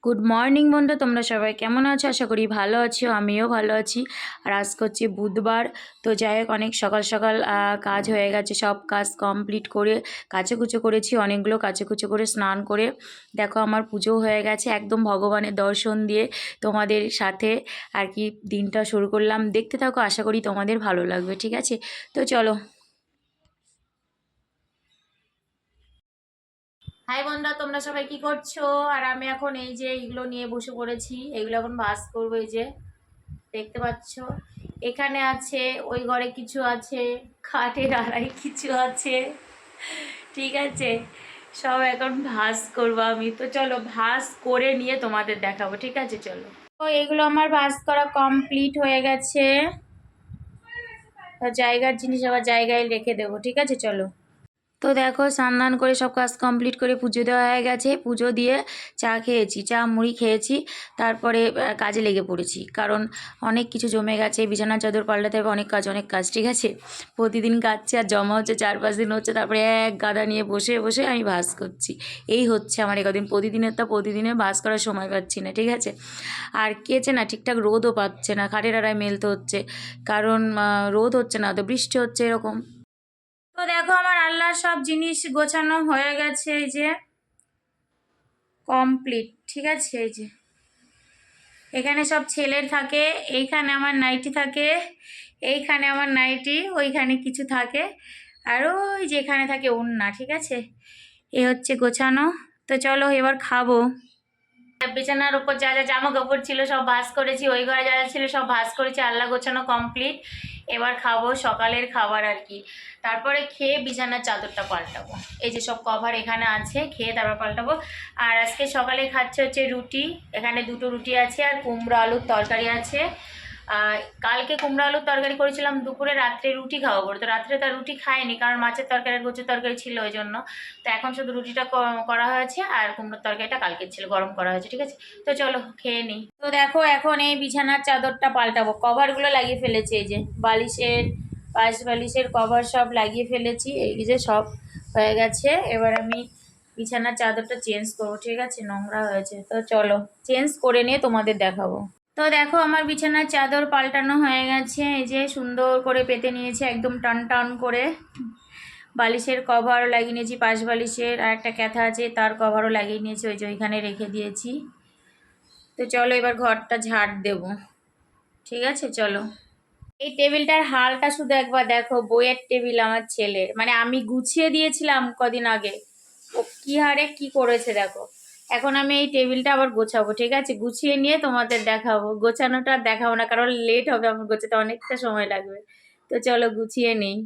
Good morning বন্ধু, তোমরা সবাই কেমন আছো? আশা করি ভালো আছো, আমিও ভালো আছি। আর আজকে হচ্ছে বুধবার, তো যাই হোক অনেক সকাল সকাল কাজ হয়ে গেছে, সব কাজ কমপ্লিট করে কাচেকুচো করেছি, অনেকগুলো কাচেকুচো করে স্নান করে দেখো আমার পুজো হয়ে গেছে, একদম ভগবানের দর্শন দিয়ে তোমাদের সাথে আর কি দিনটা শুরু করলাম। দেখতে থাকো, আশা করি তোমাদের ভালো লাগবে। ঠিক আছে, তো চলো। হাই বন্ধুরা, তোমরা সবাই কি করছো? আর আমি এখন এই যে এইগুলো নিয়ে বসে পড়েছি, এগুলো এখন ভাজ করবো। এই যে দেখতে পাচ্ছ, এখানে আছে, ওই ঘরে কিছু আছে, খাটের আড়াই কিছু আছে। ঠিক আছে, সব এখন ভাজ করবো আমি। তো চলো ভাজ করে নিয়ে তোমাদের দেখাবো। ঠিক আছে, চলো। তো এগুলো আমার ভাজ করা কমপ্লিট হয়ে গেছে, জায়গার জিনিস আবার জায়গায় রেখে দেবো। ঠিক আছে, চলো। তো দেখো স্নান করে সব কাজ কমপ্লিট করে পুজো দেওয়া হয়ে গেছে, পুজো দিয়ে চা খেয়েছি, চা মুড়ি খেয়েছি, তারপরে কাজে লেগে পড়েছি, কারণ অনেক কিছু জমে গেছে, বিছানার চাদর পাল্টাতে হবে, অনেক কাজ। ঠিক আছে, প্রতিদিন কাজছে আর জমা হচ্ছে, 4-5 দিন হচ্ছে, তারপরে এক গাদা নিয়ে বসে বসে আমি ভাজ করছি। এই হচ্ছে আমার একদিন, প্রতিদিনের তো প্রতিদিনে ভাজ করার সময় পাচ্ছি না। ঠিক আছে, আর কেচে না ঠিকঠাক রোদও পাচ্ছে না, খাটের আড়ায় মেলতে হচ্ছে, কারণ রোদ হচ্ছে না, তো বৃষ্টি হচ্ছে, এরকম। তো দেখো আমার আল্লাহর সব জিনিস গোছানো হয়ে গেছে, এই যে কমপ্লিট। ঠিক আছে, এই যে এখানে সব ছেলের থাকে, এইখানে আমার নাইটি থাকে, এইখানে আমার নাইটি, ওইখানে কিছু থাকে, আর ওই যে এখানে থাকে ওড়না। ঠিক আছে, এ হচ্ছে গোছানো। তো চলো এবার খাবো। বিছানার উপর যা যা জামা কাপড় ছিল সব ভাঁজ করেছি, ওই ঘরে যা যা ছিল সব ভাঁজ করেছি, আল্লাহ গোছানো কমপ্লিট। এবার খাবো সকালের খাবার আর কি, তারপরে খেয়ে বিছানার চাদরটা পাল্টাবো। এই যে সব কভার এখানে আছে, খেয়ে তারপর পাল্টাবো। আর আজকে সকালে খাচ্ছে হচ্ছে রুটি, এখানে 2টো রুটি আছে, আর কুমড়ো আলুর তরকারি আছে। কালকে কুমড়ো আলুর তরকারি করেছিলাম দুপুরে, রাত্রে রুটি খাওয়া পড়ে, তো রাত্রে তার রুটি খায়নি, কারণ মাছের তরকারি আর গোছের তরকারি ছিল ওই জন্য। তো এখন শুধু রুটিটা করা হয়েছে, আর কুমড়োর তরকারিটা কালকে ছিল, গরম করা হয়েছে। ঠিক আছে, তো চলো খেয়ে নিই। তো দেখো এখন এই বিছানার চাদরটা পাল্টাবো, কভারগুলো লাগিয়ে ফেলেছি, এই যে বালিশের, পাশ বালিশের কভার সব লাগিয়ে ফেলেছি, এই যে সব হয়ে গেছে। এবার আমি বিছানার চাদরটা চেঞ্জ করবো। ঠিক আছে, নোংরা হয়েছে, তো চলো চেঞ্জ করে নিয়ে তোমাদের দেখাবো। তো দেখো আমার বিছানার চাদর পাল্টানো হয়ে গেছে, এই যে সুন্দর করে পেতে নিয়েছি, একদম টান টান করে। বালিশের কভারও লাগিয়ে নিয়েছি, পাশ বালিশের আর একটা ক্যাথা আছে তার কভারও লাগিয়ে নিয়েছি, ওই যে ওইখানে রেখে দিয়েছি। তো চলো এবার ঘরটা ঝাড় দেব। ঠিক আছে, চলো। এই টেবিলটার হালটা শুধু একবার দেখো, বইয়ের টেবিল আমার ছেলের, মানে আমি গুছিয়ে দিয়েছিলাম কদিন আগে, ও কি হারে কি করেছে দেখো। এখন আমি এই টেবিলটা আবার গোছাবো। ঠিক আছে, গুছিয়ে নিয়ে তোমাদের দেখাবো, গোছানোটা আর দেখাবো না, কারণ লেট হবে, আমার গোছাতে অনেকটা সময় লাগবে। তো চলো গুছিয়ে নেই।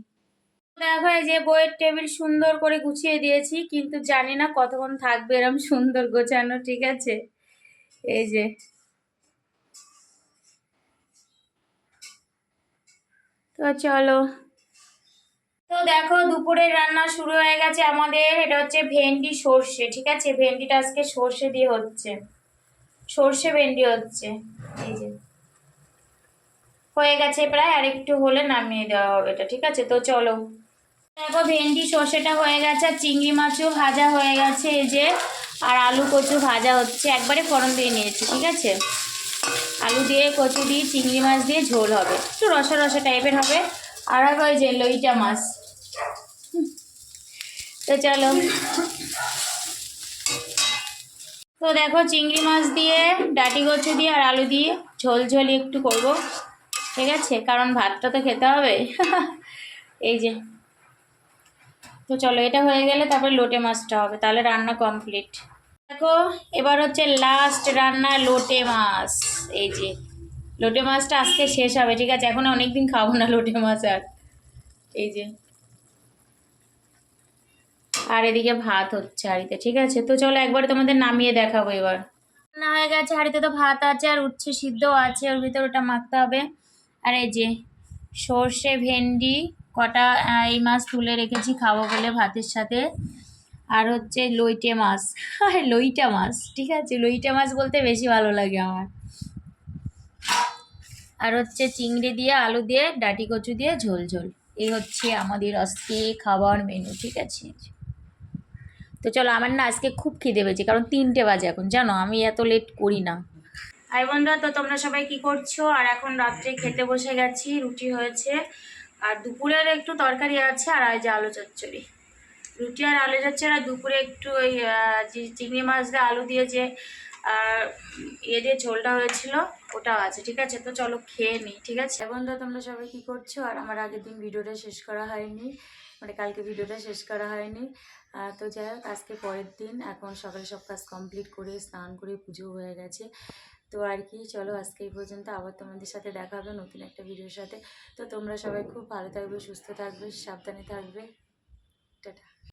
দেখো এই যে বইয়ের টেবিল সুন্দর করে গুছিয়ে দিয়েছি, কিন্তু জানি না কতক্ষণ থাকবে এরকম সুন্দর গোছানো। ঠিক আছে, এই যে, তো চলো। তো দেখো দুপুরের রান্না শুরু হয়ে গেছে আমাদের, এটা হচ্ছে ভেন্ডি সর্ষে। ঠিক আছে, ভেন্ডিটা আজকে সর্ষে দিয়ে হচ্ছে, সর্ষে ভেন্ডি হচ্ছে। এই যে হয়ে গেছে প্রায়, আর একটু হলে নামিয়ে দেওয়া হবে এটা। ঠিক আছে, তো চলো। দেখো ভেন্ডি সর্ষেটা হয়ে গেছে, আর চিংড়ি মাছও ভাজা হয়ে গেছে, এই যে, আর আলু কচু ভাজা হচ্ছে, একবারে ফোড়ন দিয়ে নিয়েছি। ঠিক আছে, আলু দিয়ে কচু দিয়ে চিংড়ি মাছ দিয়ে ঝোল হবে, একটু রসা রসা টাইপের হবে। আর হবে ওই যে লইটা মাছ। তো চলো। তো দেখো চিংড়ি মাছ দিয়ে, ডাঁটি কচু দিয়ে আর আলু দিয়ে ঝোল ঝোল একটু করব। ঠিক আছে, কারণ ভাতটা তো খেতে হবে। এই যে, তো চলো এটা হয়ে গেলে তারপরে লোটে মাছটা হবে, তাহলে রান্না কমপ্লিট। দেখো এবার হচ্ছে লাস্ট রান্না, লোটে মাছ। এই যে লোটে মাছটা আজকে শেষ হবে। ঠিক আছে, এখন অনেকদিন খাবো না লোটে মাছ আর। এই যে, আর এদিকে ভাত হচ্ছে হাঁড়িতে। ঠিক আছে, তো চলো একবার তোমাদের নামিয়ে দেখাবো এবার। না হয়ে গেছে, হাঁড়িতে তো ভাত আছে আর উচ্ছে সিদ্ধ আছে, ওর ভিতরে ওটা মাখতে হবে। আর এই যে সর্ষে ভেন্ডি কটা, এই মাছ তুলে রেখেছি খাবো বলে ভাতের সাথে। আর হচ্ছে লইটে মাছ, লইটা মাছ। ঠিক আছে, লইটা মাছ বলতে বেশি ভালো লাগে আমার। আর হচ্ছে চিংড়ি দিয়ে আলু দিয়ে ডাঁটি কচু দিয়ে ঝোল ঝোল। এই হচ্ছে আমাদের আজকে খাবার মেনু। ঠিক আছে, তো চলো, আমার না আজকে খুব খিদে পেয়েছে, কারণ 3টে বাজে এখন, জানো আমি এত লেট করি না। ভাই বোনরা, তো তোমরা সবাই কি করছো? আর এখন রাত্রে খেতে বসে গেছি, রুটি হয়েছে আর দুপুরের একটু তরকারি আছে, আর এই যে আলু চচ্চড়ি। রুটি আর আলু চচ্চড়ি, আর দুপুরে একটু ওই চিংড়ি মাছ দিয়ে আলু দিয়ে যে ইয়ে দিয়ে ঝোলটা হয়েছিল ওটাও আছে। ঠিক আছে, তো চলো খেয়ে নিই। ঠিক আছে বন্ধুরা, তোমরা সবাই কি করছো? আর আমার আগের দিন ভিডিওটা শেষ করা হয়নি, মানে কালকে ভিডিওটা শেষ করা হয়নি। তো যাই হোক, আজকে পরের দিন, এখন সকালে সব কাজ কমপ্লিট করে স্নান করে পুজো হয়ে গেছে। তো আর কি, চলো আজকে এই পর্যন্ত, আবার তোমাদের সাথে দেখা হবে নতুন একটা ভিডিওর সাথে। তো তোমরা সবাই খুব ভালো থাকবে, সুস্থ থাকবে, সাবধানে থাকবে। টাটা।